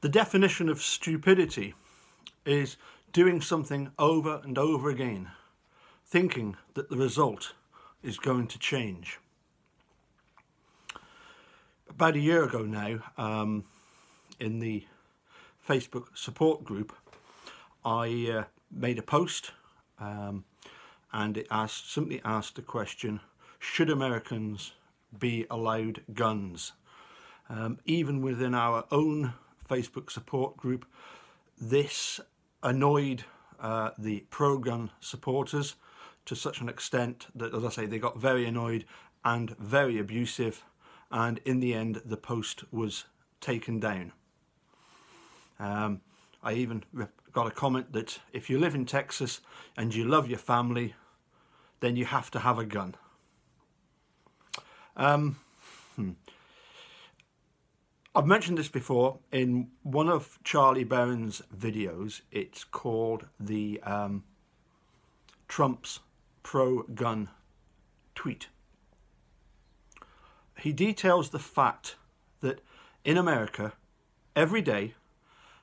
The definition of stupidity is doing something over and over again, thinking that the result is going to change. About a year ago now, in the Facebook support group, I made a post and it simply asked the question, should Americans be allowed guns? Even within our own Facebook support group, this annoyed the pro-gun supporters to such an extent that, as I say, they got very annoyed and very abusive, and in the end the post was taken down. I even got a comment that if you live in Texas and you love your family, then you have to have a gun. I've mentioned this before in one of Charlie Barron's videos. It's called the Trump's pro-gun tweet. He details the fact that in America, every day,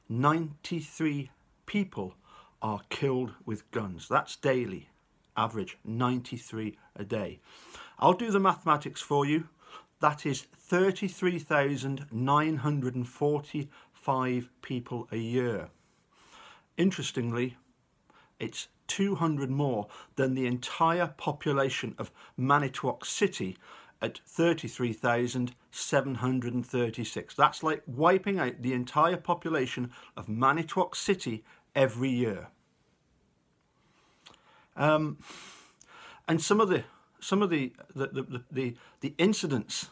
93 people are killed with guns. That's daily, average 93 a day. I'll do the mathematics for you. That is 33,945 people a year. Interestingly, it's 200 more than the entire population of Manitowoc City at 33,736. That's like wiping out the entire population of Manitowoc City every year. And some of the incidents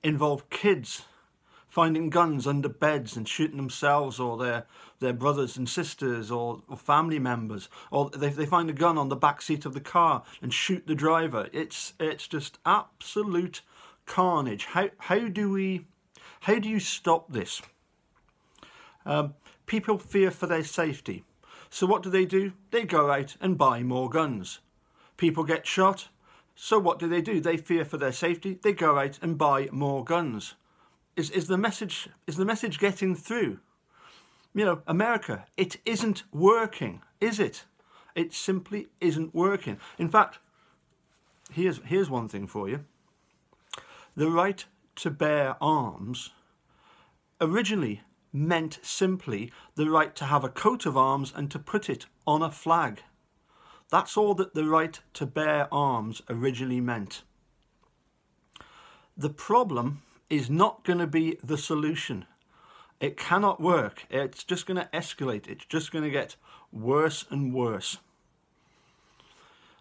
involve kids finding guns under beds and shooting themselves or their brothers and sisters or family members, or they find a gun on the back seat of the car and shoot the driver. It's just absolute carnage. How do you stop this? People fear for their safety. So what do? They go out and buy more guns. People get shot. So what do? They fear for their safety. They go out and buy more guns. Is the message getting through? You know, America, it isn't working, is it? It simply isn't working. In fact, here's one thing for you. The right to bear arms originally meant simply the right to have a coat of arms and to put it on a flag. That's all that the right to bear arms originally meant. The problem is not going to be the solution. It cannot work. It's just going to escalate. It's just going to get worse and worse.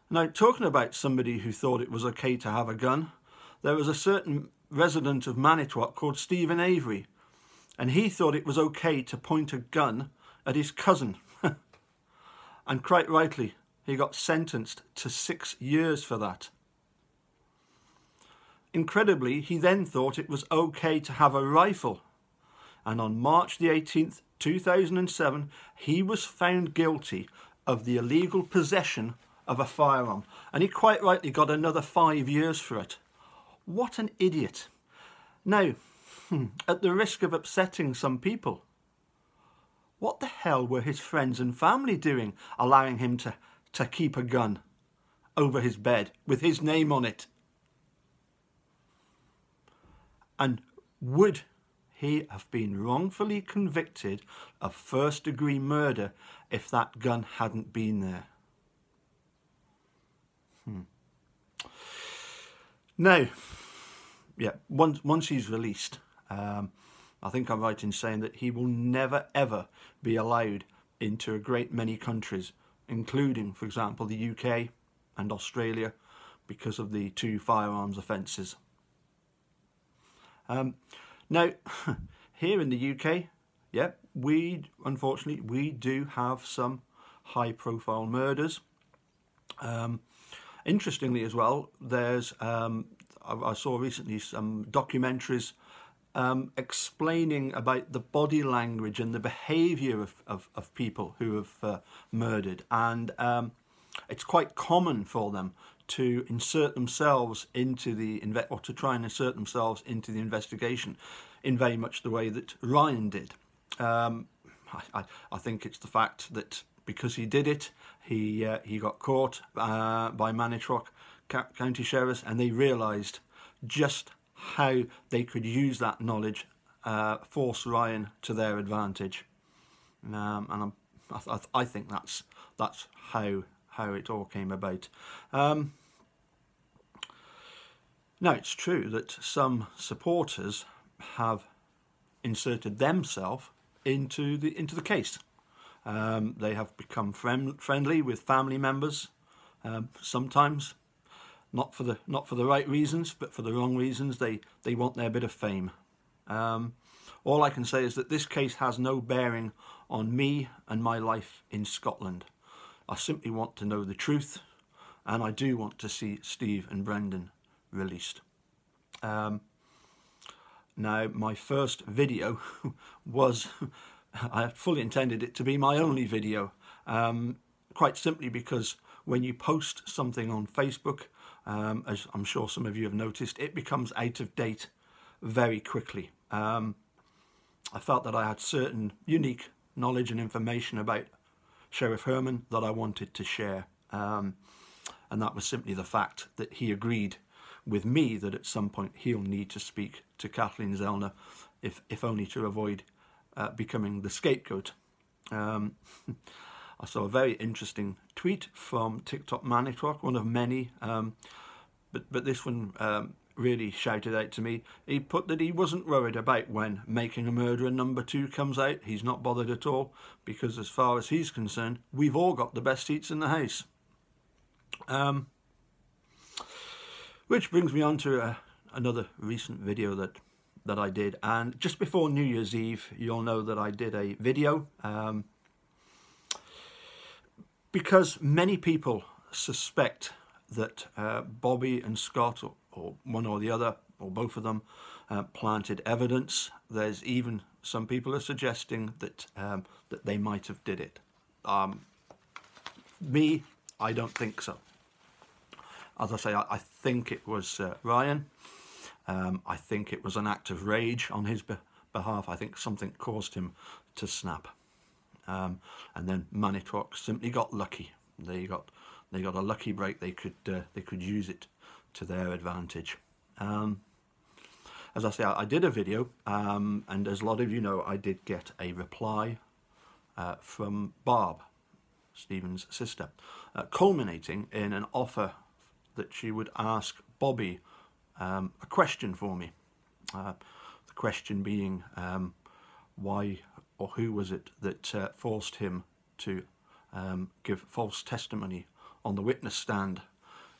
Now, talking about somebody who thought it was okay to have a gun, there was a certain resident of Manitowoc called Stephen Avery, and he thought it was okay to point a gun at his cousin. And quite rightly, he got sentenced to 6 years for that. Incredibly, he then thought it was okay to have a rifle. And on March the 18th, 2007, he was found guilty of the illegal possession of a firearm. And he quite rightly got another 5 years for it. What an idiot. Now, at the risk of upsetting some people, what the hell were his friends and family doing, allowing him to keep a gun over his bed with his name on it? And would he have been wrongfully convicted of first-degree murder if that gun hadn't been there? Now, yeah, once he's released, I think I'm right in saying that he will never ever be allowed into a great many countries, including, for example, the UK and Australia, because of the 2 firearms offences. Now, here in the UK, yeah, unfortunately, we do have some high-profile murders. Interestingly as well, there's, I saw recently some documentaries explaining about the body language and the behaviour of people who have murdered, and it's quite common for them to insert themselves into to try and insert themselves into the investigation in very much the way that Ryan did. I think it's the fact that because he did it, he got caught by Manitowoc County Sheriffs, and they realised just how they could use that knowledge, force Ryan to their advantage, and I think that's how it all came about. Now, it's true that some supporters have inserted themselves into the case. They have become friendly with family members, sometimes not for the right reasons, but for the wrong reasons. They want their bit of fame. All I can say is that this case has no bearing on me and my life in Scotland. I simply want to know the truth, and I do want to see Steve and Brendan released. Now, my first video was, I fully intended it to be my only video, quite simply because when you post something on Facebook, as I'm sure some of you have noticed, it becomes out of date very quickly. I felt that I had certain unique knowledge and information about Sheriff Herman that I wanted to share, and that was simply the fact that he agreed with me that at some point he'll need to speak to Kathleen Zellner, if only to avoid becoming the scapegoat. I saw a very interesting tweet from TikTok Manitowoc, one of many, but this one really shouted out to me. He put that he wasn't worried about when Making a Murderer #2 comes out. He's not bothered at all, because as far as he's concerned, we've all got the best seats in the house. Which brings me on to another recent video that I did, and just before New Year's Eve, you'll know that I did a video because many people suspect that Bobby and Scott, or one or the other, or both of them, planted evidence. There's even some people are suggesting that that they might have did it. Me, I don't think so. As I say, I think it was Ryan. I think it was an act of rage on his behalf. I think something caused him to snap, and then Manitowoc simply got lucky. They got a lucky break. They could use it to their advantage. As I say, I did a video, and as a lot of you know, I did get a reply from Barb, Stephen's sister, culminating in an offer that she would ask Bobby a question for me. The question being, why or who was it that forced him to give false testimony on the witness stand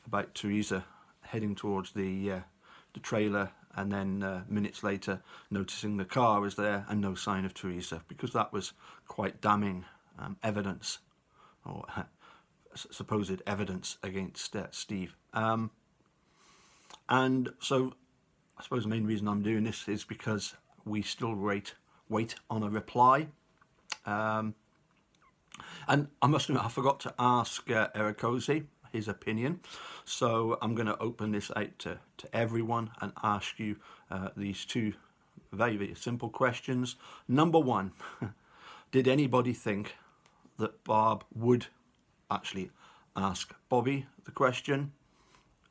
about Teresa heading towards the trailer, and then minutes later noticing the car was there and no sign of Teresa, because that was quite damning evidence, or supposed evidence against Steve. And so I suppose the main reason I'm doing this is because we still wait on a reply. And I must admit, I forgot to ask Eric Ose his opinion, so I'm going to open this out to everyone and ask you these two very, very simple questions. Number one, did anybody think that Barb would actually ask Bobby the question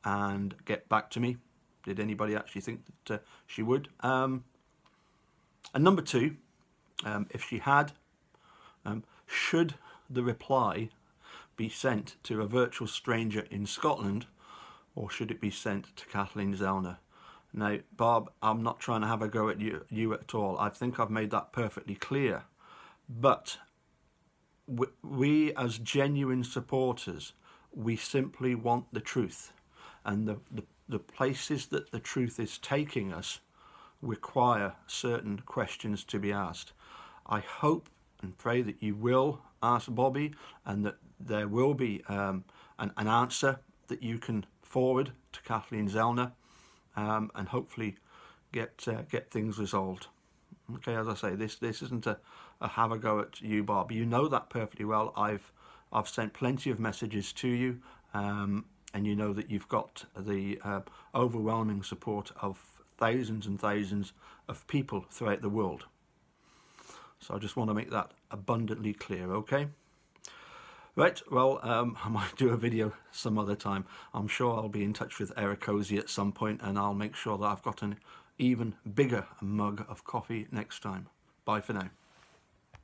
and get back to me? Did anybody actually think that she would? And number two, if she had, should the reply be sent to a virtual stranger in Scotland, or should it be sent to Kathleen Zellner? Now, Barb, I'm not trying to have a go at you at all. I think I've made that perfectly clear. But we as genuine supporters, we simply want the truth. And the places that the truth is taking us require certain questions to be asked. I hope and pray that you will ask Bobby, and that there will be an answer that you can forward to Kathleen Zellner, and hopefully get things resolved. Okay, as I say, this isn't a have a go at you, Barb. You know that perfectly well. I've sent plenty of messages to you, and you know that you've got the overwhelming support of thousands and thousands of people throughout the world. So I just want to make that abundantly clear, okay? Right, well, I might do a video some other time. I'm sure I'll be in touch with Eric Cozy at some point, and I'll make sure that I've got an even bigger mug of coffee next time. Bye for now.